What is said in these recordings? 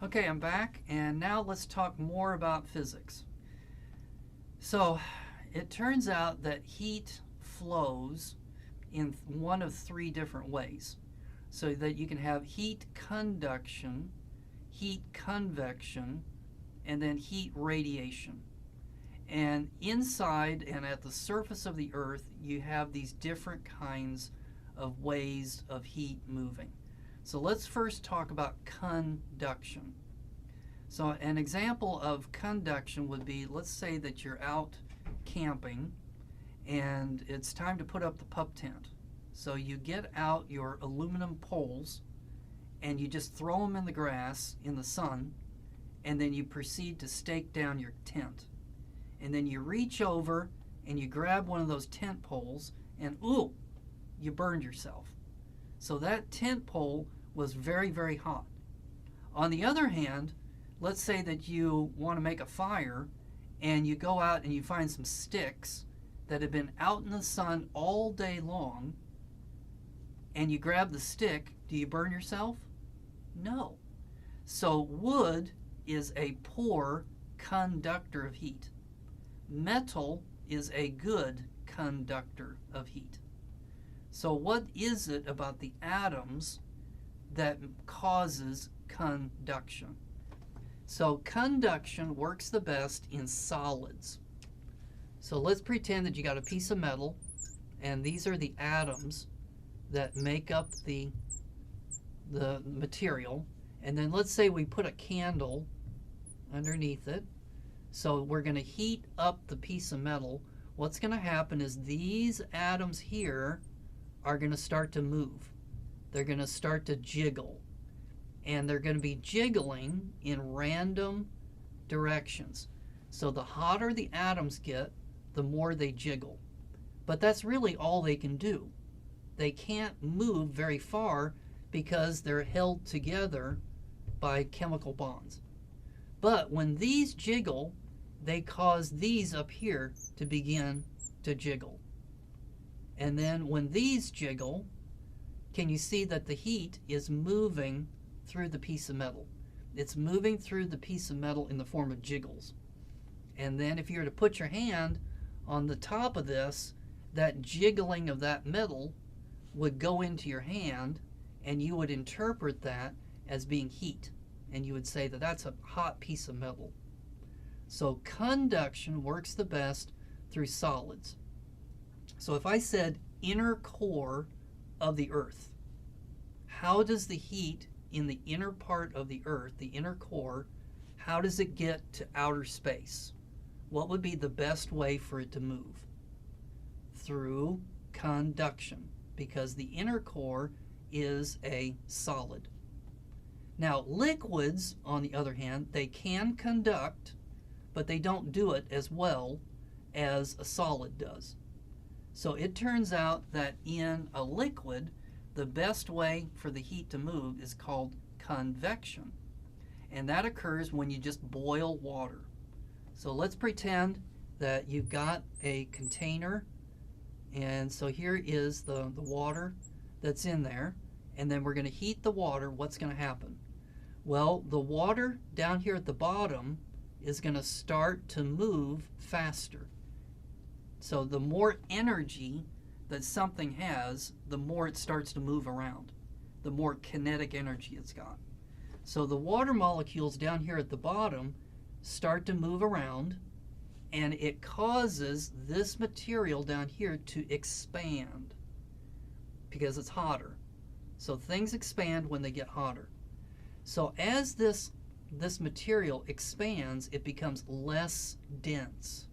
Okay, I'm back, and now let's talk more about physics. So, it turns out that heat flows in one of three different ways. So that you can have heat conduction, heat convection, and then heat radiation. And inside and at the surface of the Earth, you have these different kinds of ways of heat moving. So let's first talk about conduction. So an example of conduction would be, let's say that you're out camping and it's time to put up the pup tent. So you get out your aluminum poles and you just throw them in the grass in the sun, and then you proceed to stake down your tent. And then you reach over and you grab one of those tent poles and ooh, you burned yourself. So that tent pole was very, very hot. On the other hand, let's say that you want to make a fire and you go out and you find some sticks that have been out in the sun all day long, and you grab the stick. Do you burn yourself? No. So wood is a poor conductor of heat. Metal is a good conductor of heat. So what is it about the atoms that causes conduction? So conduction works the best in solids. So let's pretend that you got a piece of metal, and these are the atoms that make up the material. And then let's say we put a candle underneath it. So we're going to heat up the piece of metal. What's going to happen is these atoms here are going to start to move. They're going to start to jiggle. And they're going to be jiggling in random directions. So the hotter the atoms get, the more they jiggle. But that's really all they can do. They can't move very far because they're held together by chemical bonds. But when these jiggle, they cause these up here to begin to jiggle. And then when these jiggle, can you see that the heat is moving through the piece of metal? It's moving through the piece of metal in the form of jiggles. And then if you were to put your hand on the top of this, that jiggling of that metal would go into your hand, and you would interpret that as being heat. And you would say that that's a hot piece of metal. So conduction works the best through solids. So if I said inner core of the Earth, how does the heat in the inner part of the Earth, the inner core, how does it get to outer space? What would be the best way for it to move? Through conduction, because the inner core is a solid. Now, liquids, on the other hand, they can conduct, but they don't do it as well as a solid does. So it turns out that in a liquid, the best way for the heat to move is called convection. And that occurs when you just boil water. So let's pretend that you've got a container, and so here is the water that's in there, and then we're going to heat the water. What's going to happen? Well, the water down here at the bottom is going to start to move faster. So the more energy that something has, the more it starts to move around, the more kinetic energy it's got. So the water molecules down here at the bottom start to move around, and it causes this material down here to expand because it's hotter. So things expand when they get hotter. So as this material expands, it becomes less dense.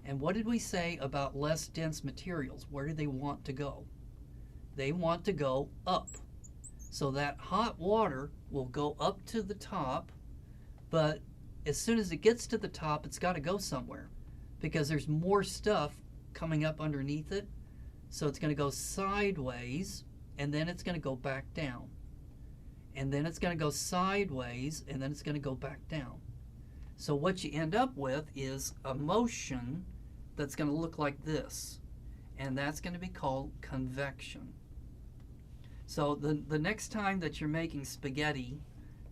And what did we say about less dense materials? Where do they want to go? They want to go up. So that hot water will go up to the top, but as soon as it gets to the top, it's got to go somewhere because there's more stuff coming up underneath it. So it's going to go sideways, and then it's going to go back down. And then it's going to go sideways, and then it's going to go back down. So what you end up with is a motion that's going to look like this, and that's going to be called convection. So the next time that you're making spaghetti,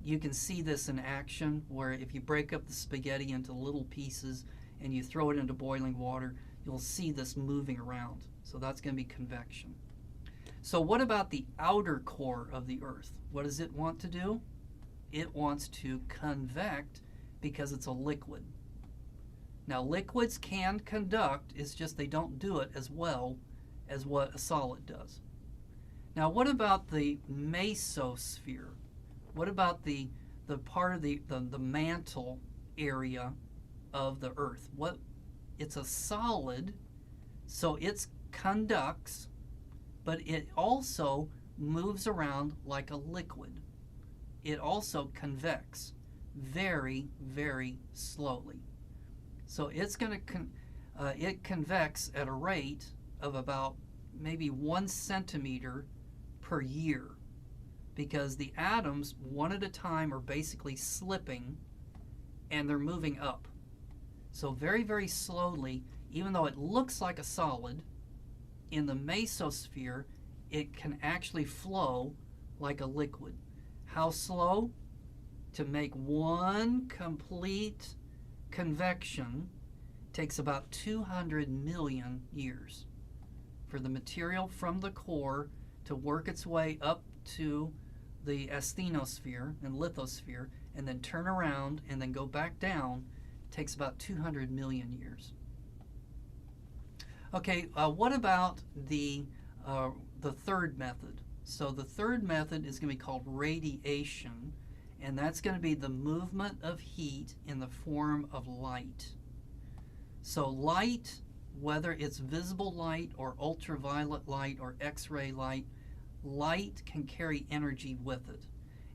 you can see this in action, where if you break up the spaghetti into little pieces and you throw it into boiling water, you'll see this moving around. So that's going to be convection. So what about the outer core of the Earth? What does it want to do? It wants to convect because it's a liquid. Now, liquids can conduct, it's just they don't do it as well as what a solid does. Now, what about the mesosphere? What about the part of the mantle area of the Earth? It's a solid, so it conducts, but it also moves around like a liquid. It also convects very, very slowly. So it's going to it convects at a rate of about maybe 1 centimeter per year, because the atoms one at a time are basically slipping and they're moving up. So very, very slowly, even though it looks like a solid, in the mesosphere, it can actually flow like a liquid. How slow? To make one complete convection takes about 200 million years for the material from the core to work its way up to the asthenosphere and lithosphere and then turn around and then go back down. Takes about 200 million years. Okay, what about the third method? So the third method is going to be called radiation, and that's going to be the movement of heat in the form of light. So light, whether it's visible light or ultraviolet light or X-ray light, light can carry energy with it,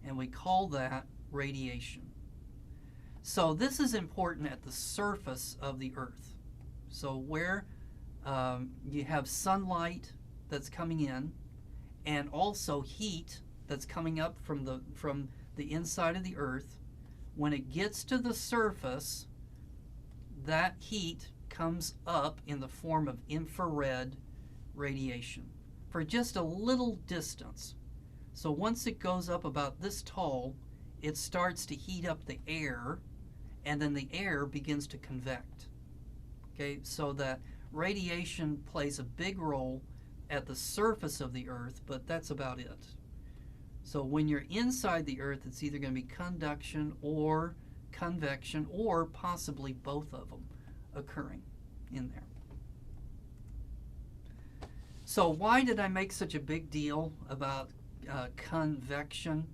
and we call that radiation. So this is important at the surface of the Earth. So where you have sunlight that's coming in, and also heat that's coming up from the inside of the Earth, when it gets to the surface, that heat comes up in the form of infrared radiation for just a little distance. So once it goes up about this tall, it starts to heat up the air, and then the air begins to convect. Okay, so that radiation plays a big role at the surface of the Earth, but that's about it. So when you're inside the Earth, it's either going to be conduction or convection, or possibly both of them occurring in there. So why did I make such a big deal about convection?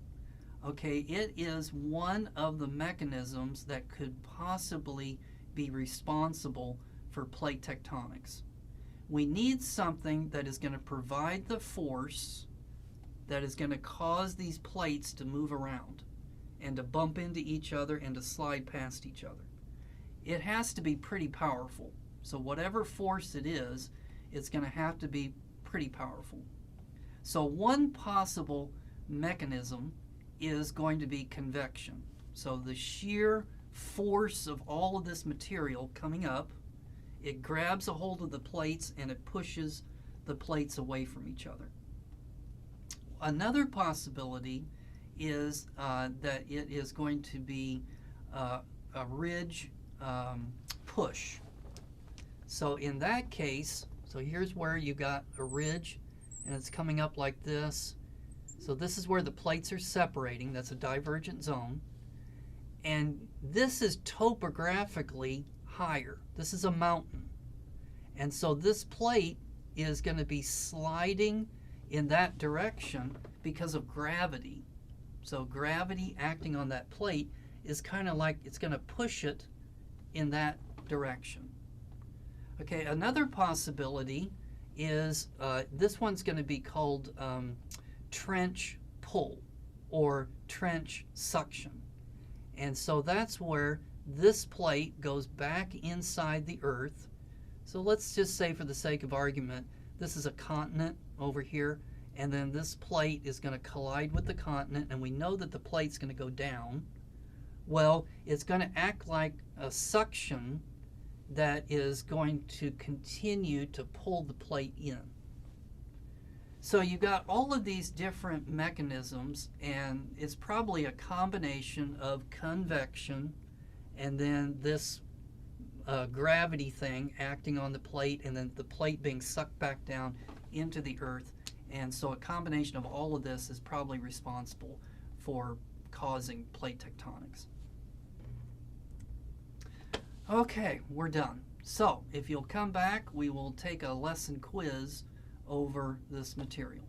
Okay, it is one of the mechanisms that could possibly be responsible for plate tectonics. We need something that is going to provide the force that is going to cause these plates to move around and to bump into each other and to slide past each other. It has to be pretty powerful. So whatever force it is, it's going to have to be pretty powerful. So one possible mechanism is going to be convection. So the sheer force of all of this material coming up, it grabs a hold of the plates and it pushes the plates away from each other. Another possibility is that it is going to be a ridge push. So in that case, so here's where you got a ridge and it's coming up like this. So this is where the plates are separating. That's a divergent zone. And this is topographically higher. This is a mountain. And so this plate is going to be sliding in that direction because of gravity. So gravity acting on that plate is kind of like it's going to push it in that direction. Okay, another possibility is this one's going to be called trench pull or trench suction. And so that's where this plate goes back inside the Earth. So let's just say, for the sake of argument, this is a continent over here, and then this plate is going to collide with the continent, and we know that the plate's going to go down. Well, it's going to act like a suction that is going to continue to pull the plate in. So you got all of these different mechanisms, and it's probably a combination of convection and then this gravity thing acting on the plate, and then the plate being sucked back down into the earth. And so a combination of all of this is probably responsible for causing plate tectonics. Okay, we're done. So if you'll come back, we will take a lesson quiz over this material.